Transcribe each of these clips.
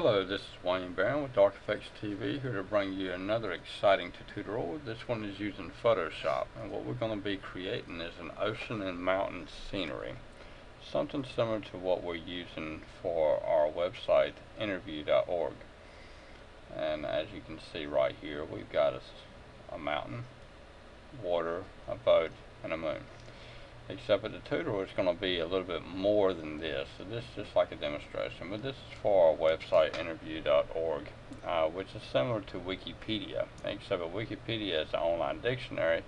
Hello, this is Wayne Barron with Dark Effects TV, here to bring you another exciting tutorial. This one is using Photoshop, and what we're going to be creating is an ocean and mountain scenery. Something similar to what we're using for our website, interview.org. And as you can see right here, we've got a mountain, water, a boat, and a moon. Except that the tutorial is going to be a little bit more than this. So this is just like a demonstration, but this is for our website interview.org, which is similar to Wikipedia, except that Wikipedia is an online dictionary.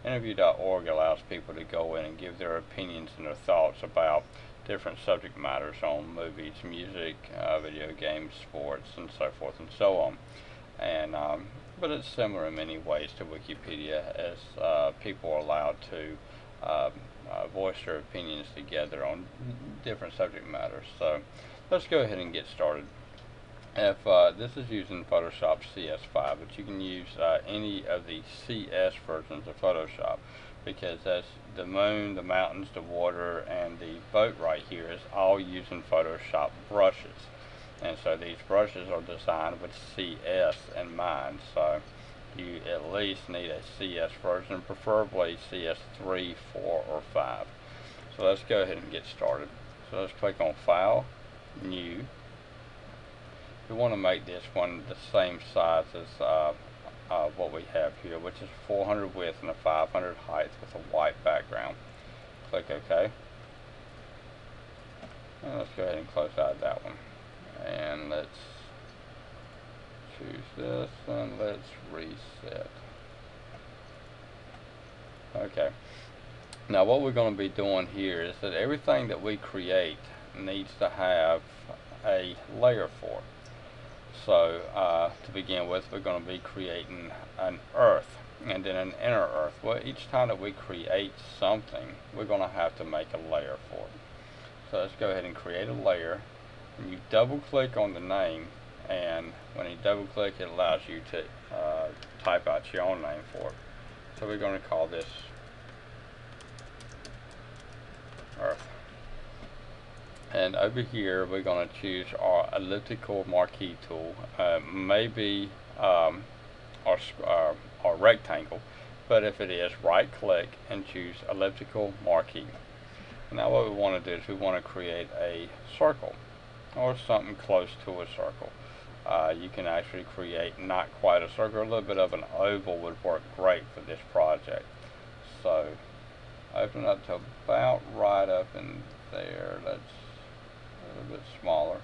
Interview.org allows people to go in and give their opinions and their thoughts about different subject matters on movies, music, video games, sports, and so forth and so on. And but it's similar in many ways to Wikipedia, as people are allowed to voice their opinions together on different subject matters. So let's go ahead and get started. If this is using Photoshop CS5, but you can use any of the CS versions of Photoshop, because that's the moon, the mountains, the water, and the boat right here is all using Photoshop brushes. And so these brushes are designed with CS in mind. So you at least need a CS version, preferably CS3, 4, or 5. So let's go ahead and get started. So let's click on File, New. We want to make this one the same size as what we have here, which is 400 width and a 500 height with a white background. Click OK. And let's go ahead and close out that one. And let's choose this and let's reset. Okay, now what we're going to be doing here is that everything that we create needs to have a layer for it. So to begin with, we're going to be creating an earth and then an inner earth. Well, each time that we create something, we're going to have to make a layer for it. So let's go ahead and create a layer, and you double click on the name, and when you double click, it allows you to type out your own name for it. So we're going to call this Earth. And over here we're going to choose our elliptical marquee tool, maybe our rectangle, but if it is, right click and choose elliptical marquee. Now what we want to do is we want to create a circle or something close to a circle. You can actually create not quite a circle, a little bit of an oval would work great for this project. So open up to about right up in there. That's a little bit smaller.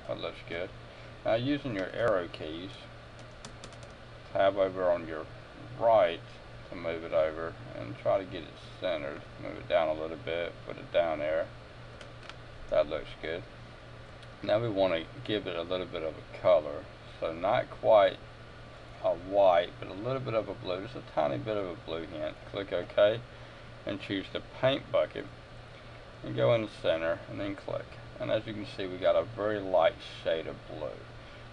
That looks good. Now using your arrow keys, tab over on your right to move it over and try to get it centered. Move it down a little bit, put it down there. That looks good. Now we want to give it a little bit of a color, so not quite a white, but a little bit of a blue, just a tiny bit of a blue hint. Click OK and choose the paint bucket and go in the center and then click. And as you can see, we got a very light shade of blue.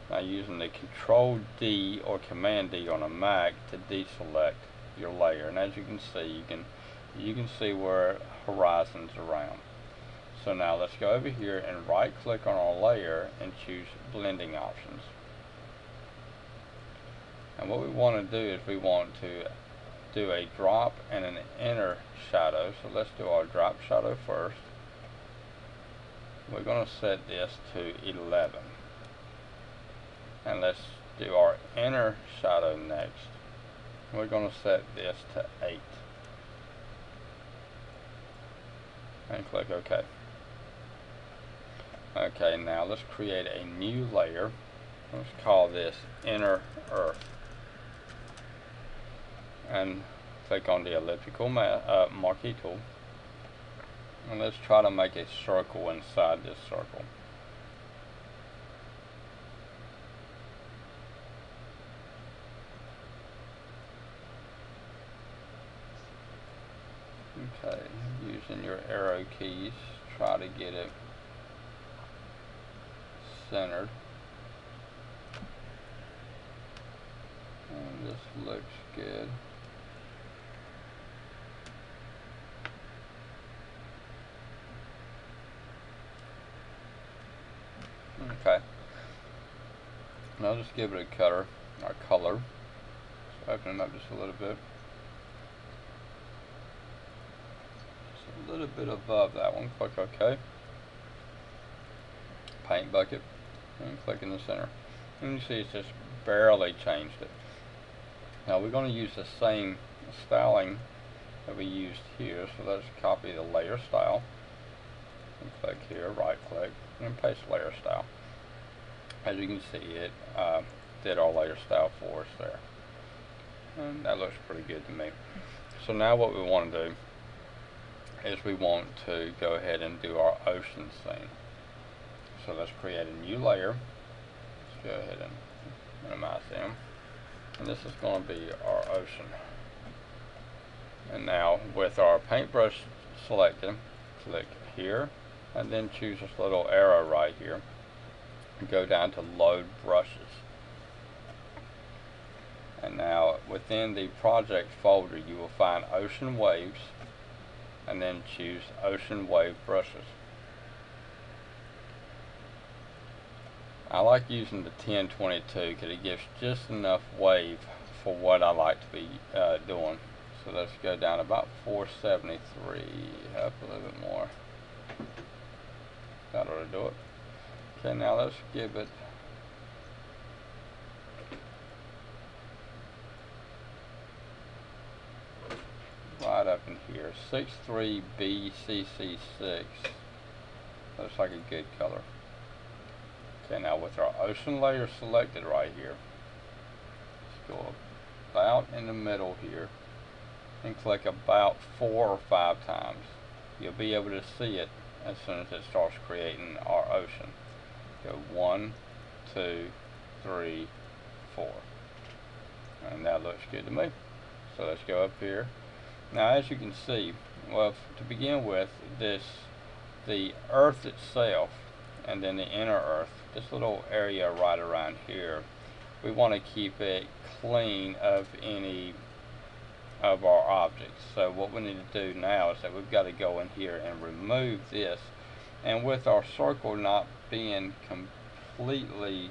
Now using the Control D or Command D on a Mac to deselect your layer, and as you can see, you can see where horizon's around. So now let's go over here and right click on our layer and choose blending options. And what we want to do is we want to do a drop and an inner shadow. So let's do our drop shadow first. We're going to set this to 11. And let's do our inner shadow next. We're going to set this to 8. And click OK. Okay, now let's create a new layer. Let's call this Inner Earth. And click on the elliptical marquee tool. And let's try to make a circle inside this circle. Okay, using your arrow keys, try to get it centered. And this looks good. Okay. Now just give it a color. So open it up just a little bit. Just a little bit above that one. Click OK. Paint bucket. And click in the center. And you see it's just barely changed it. Now we're going to use the same styling that we used here. So let's copy the layer style. And click here, right click, and paste layer style. As you can see, it did our layer style for us there. And that looks pretty good to me. So now what we want to do is we want to go ahead and do our ocean scene. So let's create a new layer. Let's go ahead and minimize them. And this is going to be our ocean. And now with our paintbrush selected, click here and then choose this little arrow right here and go down to load brushes. And now within the project folder you will find ocean waves and then choose ocean wave brushes. I like using the 1022 because it gives just enough wave for what I like to be doing. So let's go down about 473, up a little bit more. That ought to do it. Okay, now let's give it right up in here, 63BCC6. Looks like a good color. Okay, now with our ocean layer selected right here, let's go about in the middle here and click about 4 or 5 times. You'll be able to see it as soon as it starts creating our ocean. Go 1, 2, 3, 4. And that looks good to me. So let's go up here. Now as you can see, well, to begin with, the earth itself and then the inner earth, this little area right around here, we want to keep it clean of any of our objects. So what we need to do now is that we've got to go in here and remove this, and with our circle not being completely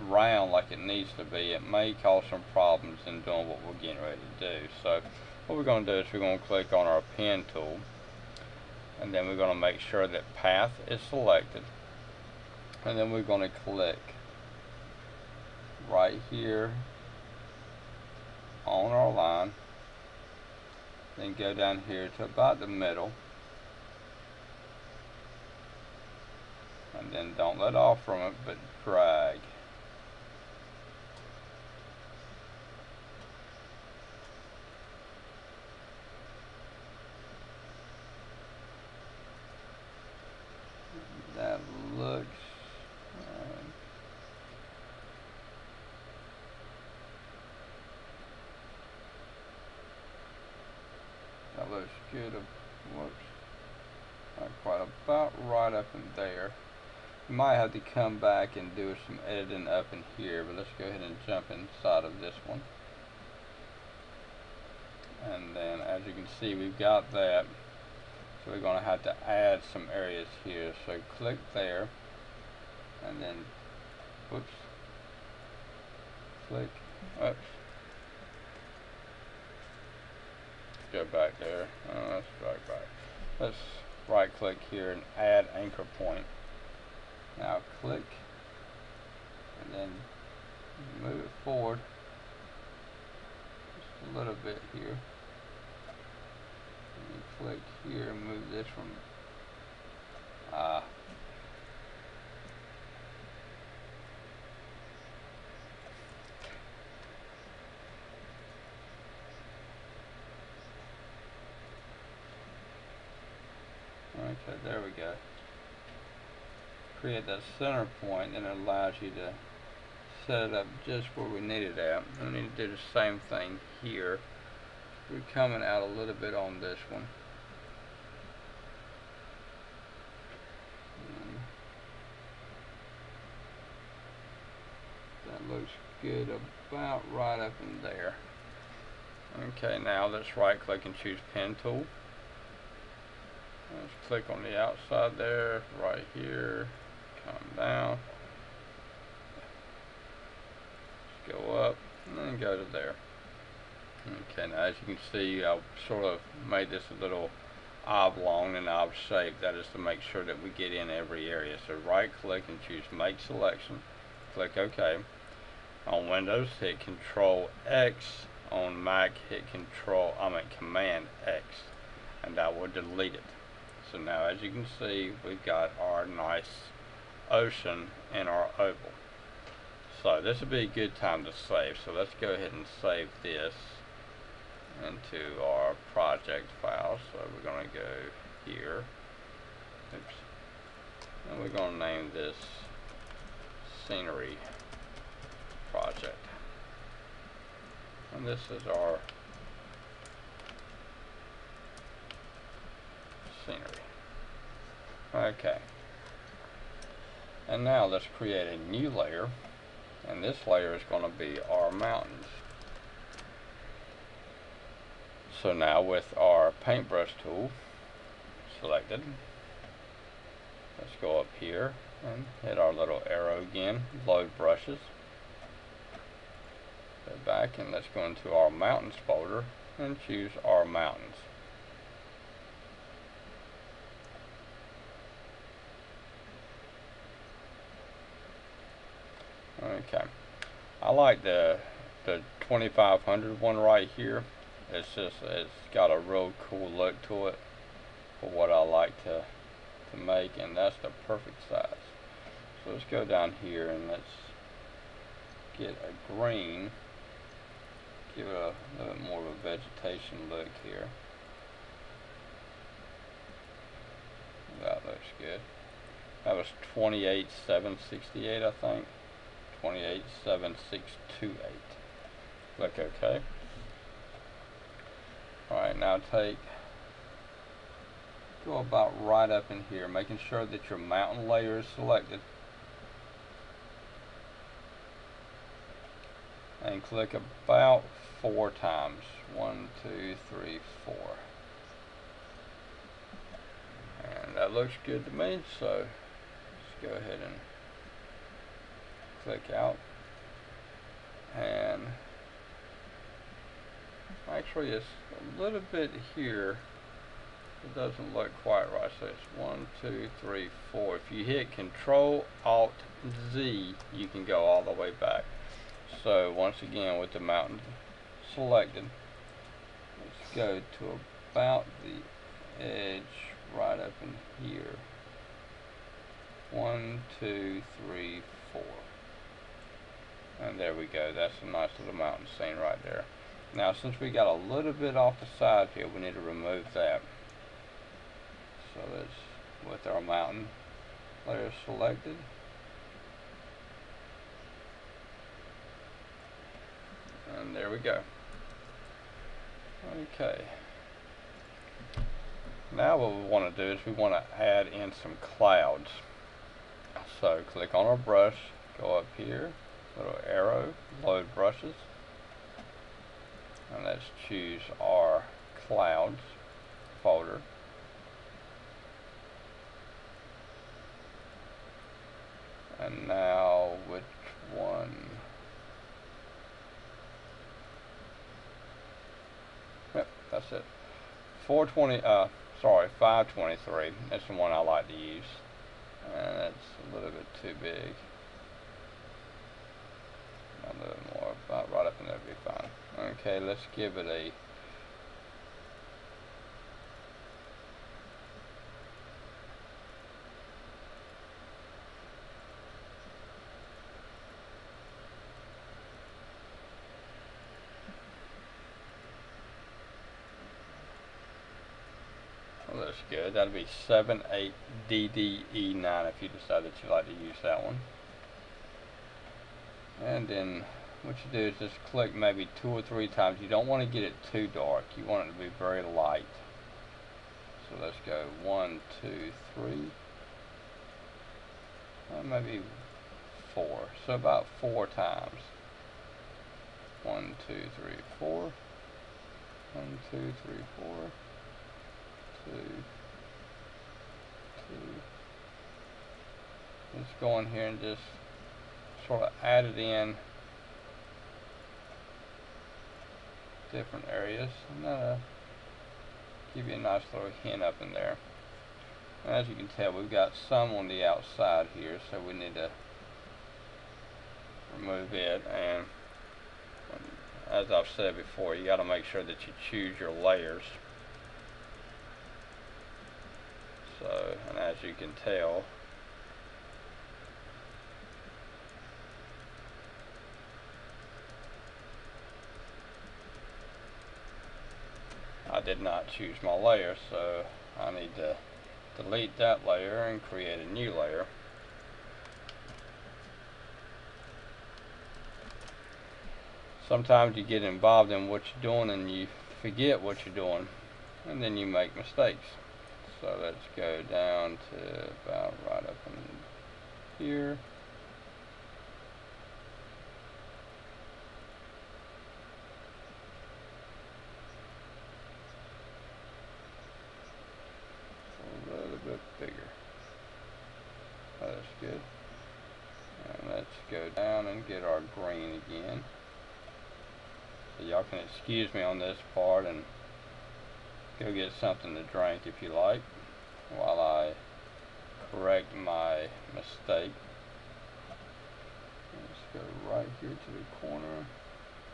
round like it needs to be, it may cause some problems in doing what we're getting ready to do. So what we're going to do is we're going to click on our pen tool, and then we're going to make sure that path is selected, and then we're going to click right here on our line, then go down here to about the middle, and then don't let off from it but drag. That looks that looks good. Whoops, not quite, about right up in there. You might have to come back and do some editing up in here, but let's go ahead and jump inside of this one. And then as you can see, we've got that. So we're going to have to add some areas here. So click there, and then, whoops, click, oops, go back there. Let's drag back. Let's right click here and add anchor point. Now click, and then move it forward just a little bit here. Click here and move this from okay, there we go. Create that center point, and it allows you to set it up just where we need it at. And we need to do the same thing here. We're coming out a little bit on this one. That looks good about right up in there. Okay, now let's right click and choose pen tool. Let's click on the outside there, right here, come down, go up, and then go to there. Okay, now as you can see, I sort of made this a little oblong and odd shape. That is to make sure that we get in every area. So right click and choose Make Selection. Click OK. On Windows, hit Control X. On Mac, hit Command X, and that will delete it. So now as you can see, we've got our nice ocean in our oval. So this would be a good time to save. So let's go ahead and save this into our project file. So we're going to go here. Oops. And we're going to name this Scenery Project. And this is our scenery. Okay. And now let's create a new layer. And this layer is going to be our mountains. So now with our paintbrush tool selected, let's go up here and hit our little arrow again, load brushes. Go back and let's go into our mountains folder and choose our mountains. Okay, I like the 2500 one right here. It's got a real cool look to it for what I like to make, and that's the perfect size. So let's go down here and let's get a green, give it a little bit more of a vegetation look here. That looks good. That was 28,768, I think. 28,768. Click OK. Alright, now go about right up in here, making sure that your mountain layer is selected. And click about 4 times. 1, 2, 3, 4. And that looks good to me, so let's go ahead and click out. And actually it's a little bit here, it doesn't look quite right. So it's 1, 2, 3, 4. If you hit Control Alt Z, you can go all the way back. So once again, with the mountain selected, let's go to about the edge right up in here. 1, 2, 3, 4. And there we go. That's a nice little mountain scene right there. Now since we got a little bit off the side here, we need to remove that. So that's with our mountain layer selected. And there we go. Okay. Now what we want to do is we want to add in some clouds. So click on our brush, go up here, little arrow, load brushes, and let's choose our clouds folder. And now which one? Yep, that's it. 523. That's the one I like to use. And that's a little bit too big. A little more, about right up in there would be fine. Okay, let's give it a well, that's good. That'll be 78DDE9 if you decide that you'd like to use that one. And then what you do is just click maybe 2 or 3 times. You don't want to get it too dark. You want it to be very light. So let's go 1, 2, 3. Maybe 4. So about 4 times. 1, 2, 3, 4. 1, 2, 3, 4. 2, 2, Let's go in here and just sort of add it in different areas, and that'll give you a nice little hint up in there. And as you can tell, we've got some on the outside here, so we need to remove it. And as I've said before, you got to make sure that you choose your layers. So, and as you can tell, I did not choose my layer, so I need to delete that layer and create a new layer. Sometimes you get involved in what you're doing and you forget what you're doing, and then you make mistakes. So let's go down to about right up in here. A little bit bigger. That's good. And let's go down and get our green again. So y'all can excuse me on this part and go get something to drink if you like, while I correct my mistake. Let's go right here to the corner a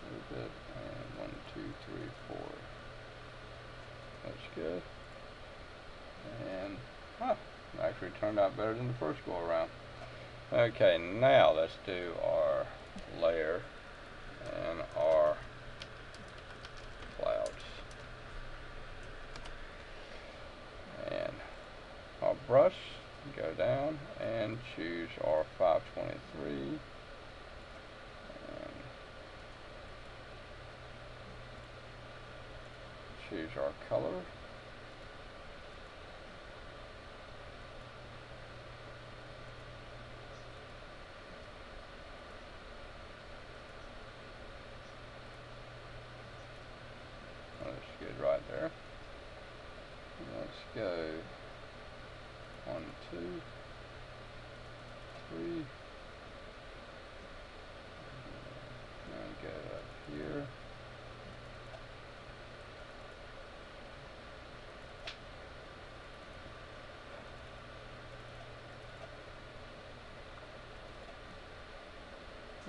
little bit, and 1, 2, 3, 4. That's good. And actually turned out better than the first go around. Okay, now let's do our layer and our clouds. And our brush, go down and choose our 523, and choose our color. That's good right there. Let's go 1, 2, 3, and go up here.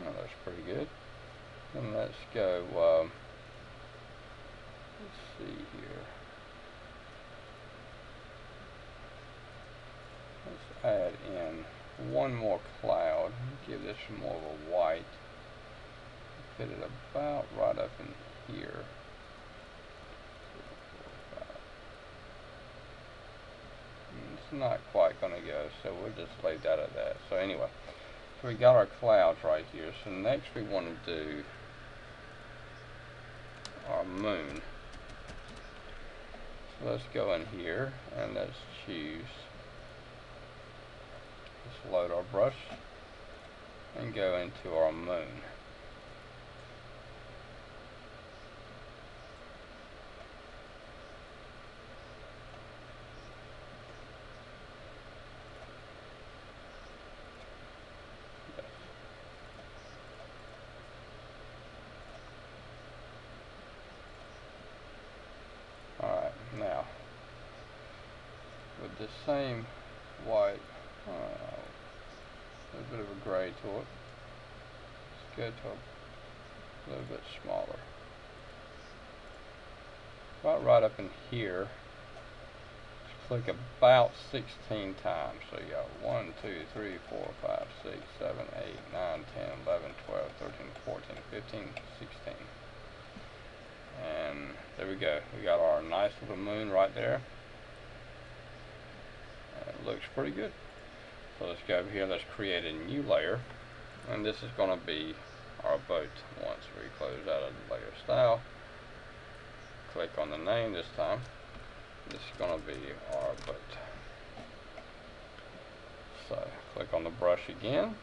Oh, that's pretty good. And let's go, let's see here. Let's add in one more cloud. Give this more of a white. Fit it about right up in here. It's not quite going to go, so we'll just leave that at that. So anyway, so we got our clouds right here. So next we want to do our moon. So let's go in here and let's choose. Let's load our brush and go into our moon. Alright, now with the same white, a bit of a gray to it, let's go to a little bit smaller. About right up in here, just click about 16 times. So you got 1, 2, 3, 4, 5, 6, 7, 8, 9, 10, 11, 12, 13, 14, 15, 16. And there we go. We got our nice little moon right there. It looks pretty good. So let's go over here. Let's create a new layer. And this is going to be our boat. Once we close out of the layer style, click on the name this time. This is going to be our boat. So click on the brush again.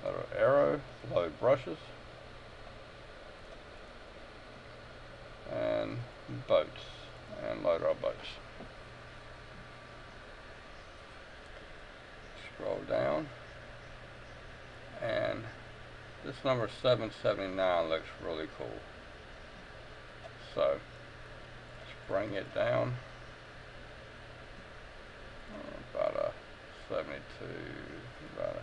Little arrow, load brushes. And boats, and load our boats. Scroll down, and this number 779 looks really cool. So let's bring it down about a 72, about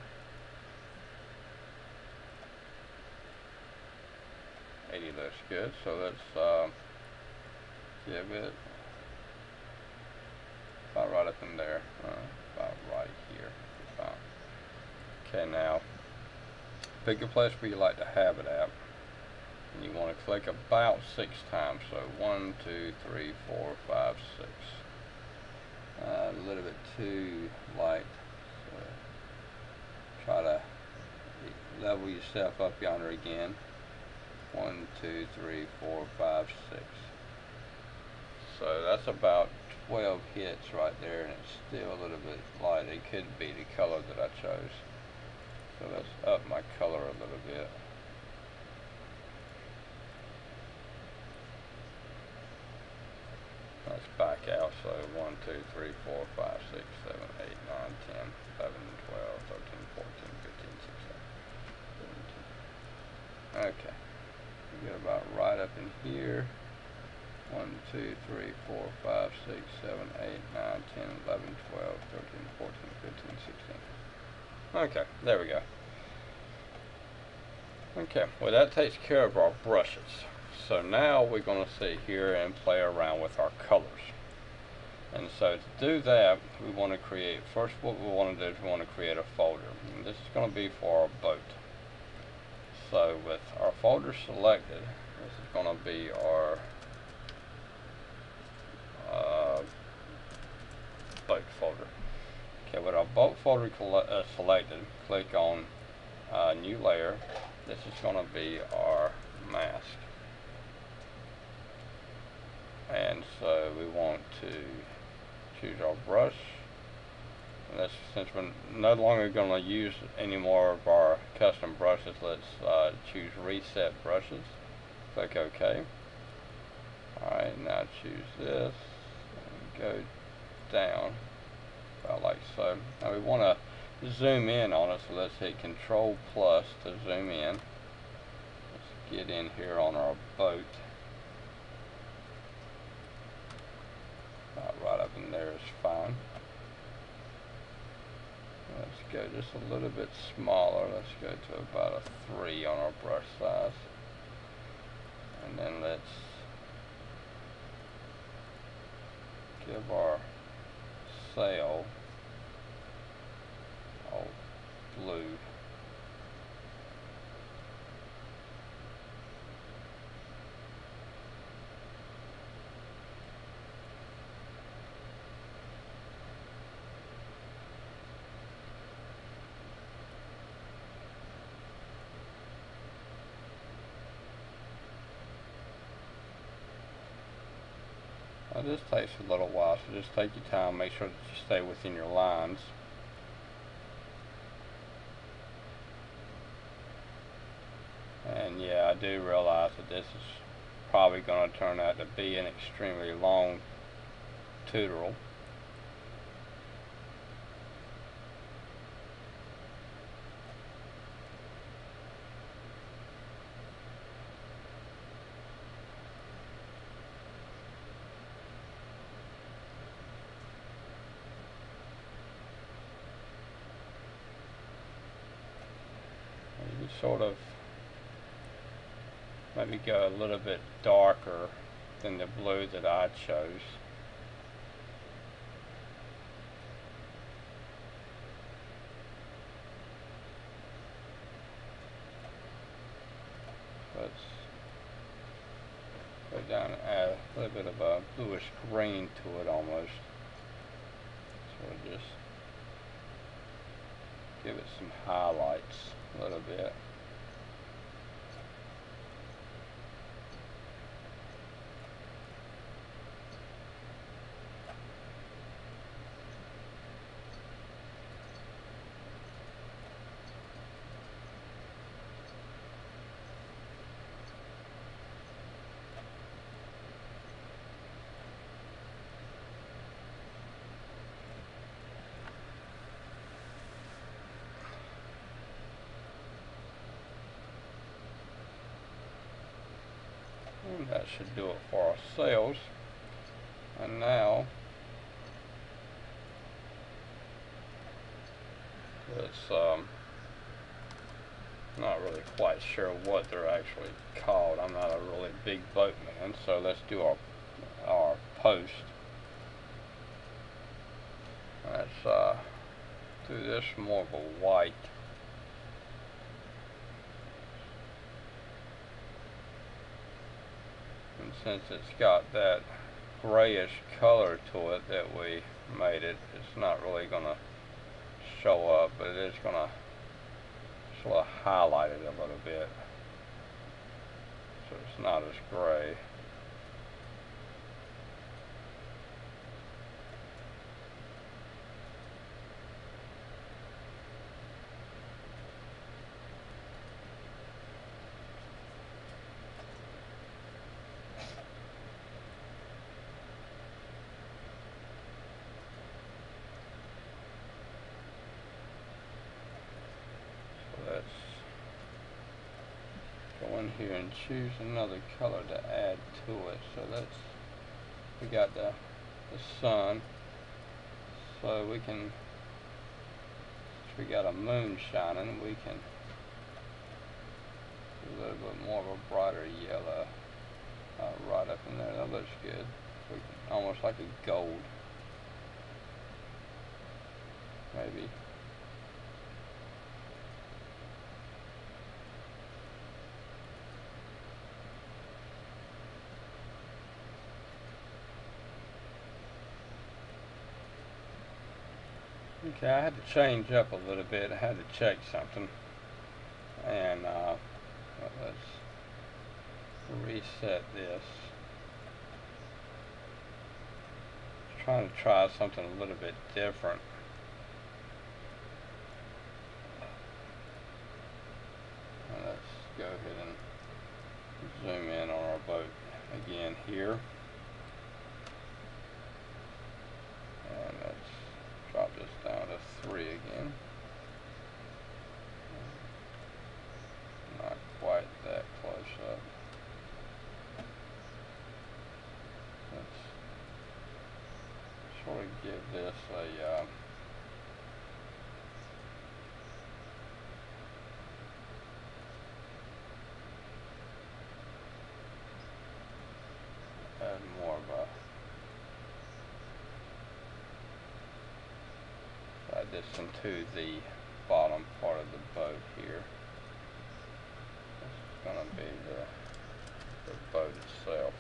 a 80 looks good. So let's give it about right up in there, about right here. About. Okay, now pick a place where you like to have it at, and you want to click about 6 times. So 1, 2, 3, 4, 5, 6. A little bit too light. So try to level yourself up yonder again. 1, 2, 3, 4, 5, 6. So that's about 12 hits right there, and it's still a little bit light. It could be the color that I chose. So let's up my color a little bit. Let's back out. So 1, 2, 3, 4, 5, 6, 7, 8, 9, 10, 11, 12, 13, 14, 15, 16, 17. Okay. We get about right up in here. 1, 2, 3, 4, 5, 6, 7, 8, 9, 10, 11, 12, 13, 14, 15, 16. Okay, there we go. Okay, well that takes care of our brushes. So now we're going to sit here and play around with our colors. And so to do that, we want to create, first what we want to do is we want to create a folder. And this is going to be for our boat. So with our folder selected, this is going to be our boat folder. Okay, with our boat folder selected, click on new layer. This is going to be our mask. And so we want to choose our brush. And this, since we're no longer going to use any more of our custom brushes, let's choose reset brushes. Click OK. Alright, now choose this and go down about like so. Now we want to zoom in on it, so let's hit Control plus to zoom in. Let's get in here on our boat. Right up in there is fine. Let's go just a little bit smaller. Let's go to about a 3 on our brush size. And then let's give our sail all blue. Now this takes a little while, so just take your time, make sure that you stay within your lines. And yeah, I do realize that this is probably going to turn out to be an extremely long tutorial. You sort of maybe go a little bit darker than the blue that I chose. Let's go down and add a little bit of a bluish green to it almost. Sort of just give it some highlights a little bit. that should do it for our sails. And now it's not really quite sure what they're actually called. I'm not a really big boatman, so let's do our post. Let's do this more of a white. And since it's got that grayish color to it that we made it, it's not really gonna show up, but it is gonna sort of highlight it a little bit so it's not as gray. Let's go in here and choose another color to add to it. So we got the sun, so we got a moon shining, we can do a little bit more of a brighter yellow right up in there. That looks good. Almost like a gold, maybe. Okay, I had to change up a little bit. I had to check something, and let's reset this. Trying to try something a little bit different. And let's go ahead and zoom in on our boat again here, and let's drop this down to 3 again. Not quite that close up. Let's sort of give this a add more of a this into the bottom part of the boat here. This is going to be the boat itself.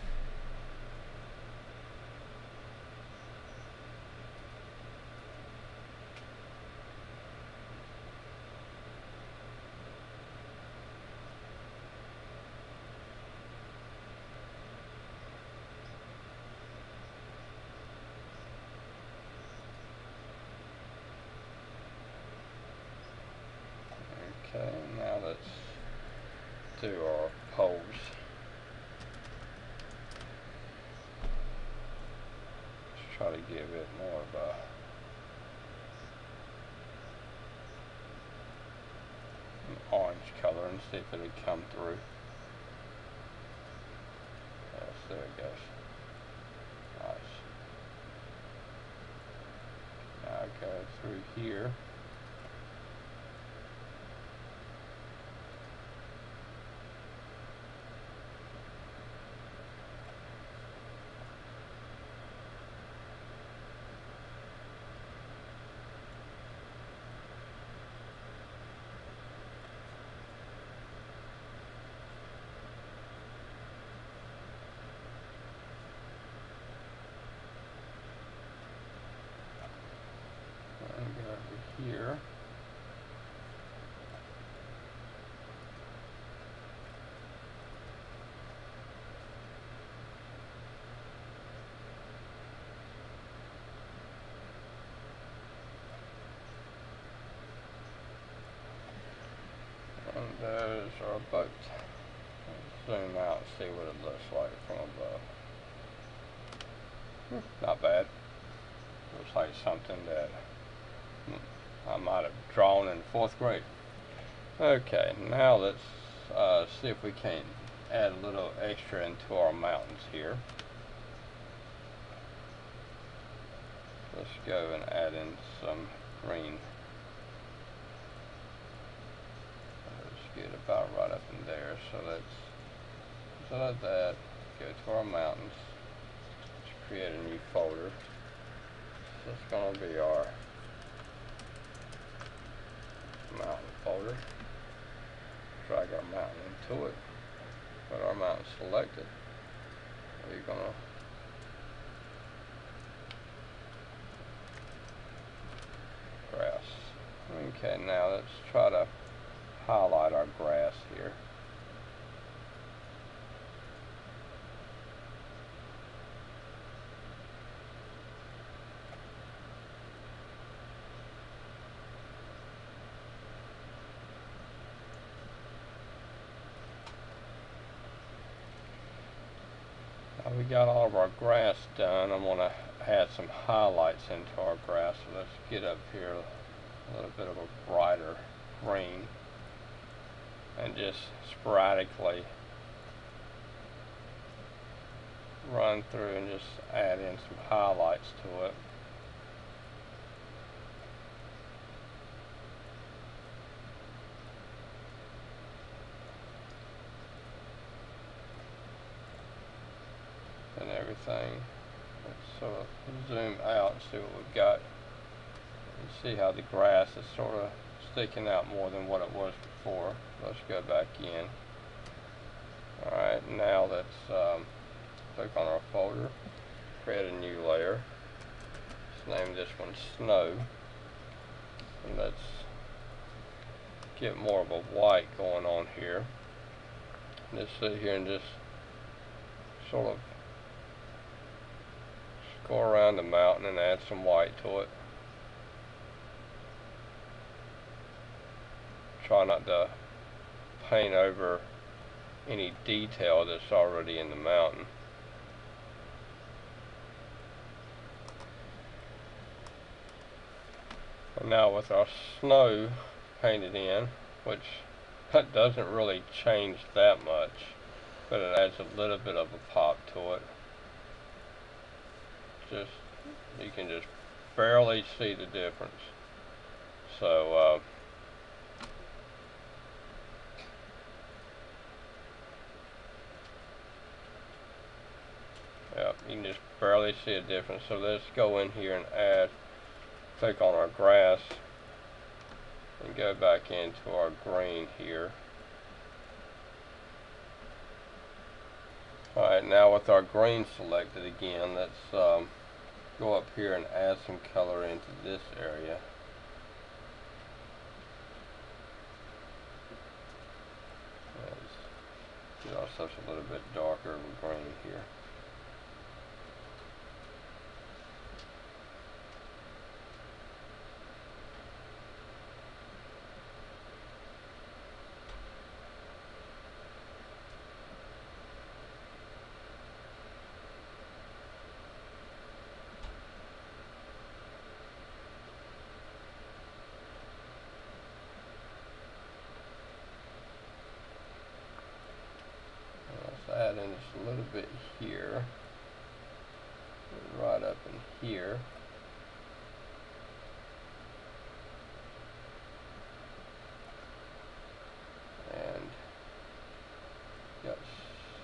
Okay, now let's do our poles. Let's try to give it more of a an orange color and see if it'll come through. Yes, there it goes. Nice. Now I go through here. And go over here. And there's our boat. Let's zoom out and see what it looks like from above. Not bad. Looks like something that I might have drawn in 4th grade. Okay, now let's see if we can add a little extra into our mountains here. Let's go and add in some green. Let's get about right up in there. So let that go to our mountains. Let's create a new folder. So it's going to be our mountain folder. Drag our mountain into it. Put our mountain selected. We're going to grass. Okay, now let's try to highlight our grass here. Now we got all of our grass done. I'm going to add some highlights into our grass. So let's get up here a little bit of a brighter green and just sporadically run through and just add in some highlights to it. And everything. Let's sort of zoom out and see what we've got. You see how the grass is sort of sticking out more than what it was before. Let's go back in. Alright, now let's click on our folder, create a new layer. Let's name this one Snow. And let's get more of a white going on here. Just sit here and just sort of go around the mountain and add some white to it. Try not to paint over any detail that's already in the mountain. And now with our snow painted in, which that doesn't really change that much, but it adds a little bit of a pop to it. You can just barely see the difference. So yeah, you can just barely see a difference. So let's go in here and click on our grass and go back into our green here. Alright, now with our green selected again, let's go up here and add some color into this area. Let's get ourselves a little bit darker of a green here. Add in just a little bit here, right up in here. And got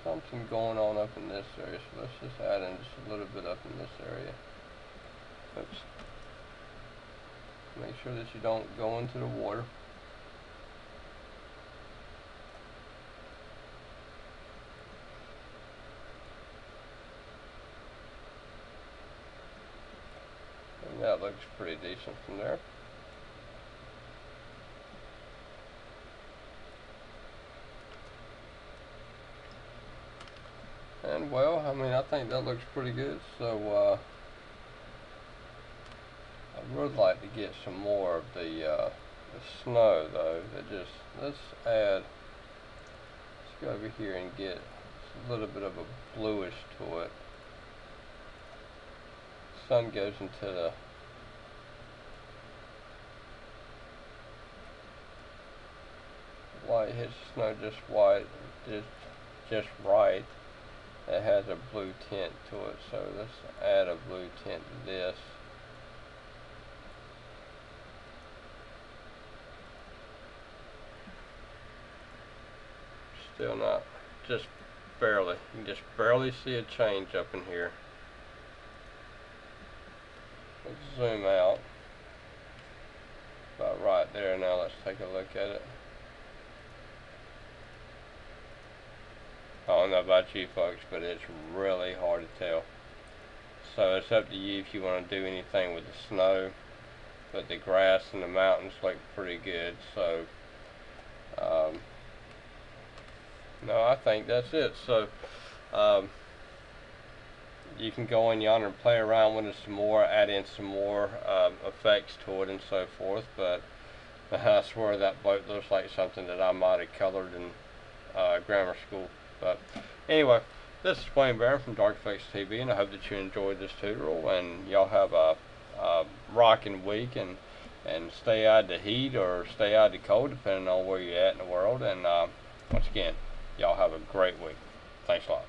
something going on up in this area, so let's just add in just a little bit up in this area. Oops. Make sure that you don't go into the water. That looks pretty decent from there. And well, I mean, I think that looks pretty good. So I would like to get some more of the snow though. Let's go over here and get a little bit of a bluish to it. Sun goes into the white, hits snow just white, just just right. It has a blue tint to it, so let's add a blue tint to this. Still not, just barely. You can just barely see a change up in here. Let's zoom out. About right there. Now let's take a look at it. I don't know about you folks, but it's really hard to tell. So it's up to you if you want to do anything with the snow, but the grass and the mountains look pretty good. So no, I think that's it. So you can go in yonder and play around with it some more, add in some more effects to it and so forth, but I swear that boat looks like something that I might have colored in grammar school. But anyway, this is Barron from Dark Effects TV, and I hope that you enjoyed this tutorial, and y'all have a rocking week, and stay out of the heat or stay out of the cold, depending on where you're at in the world. And once again, y'all have a great week. Thanks a lot.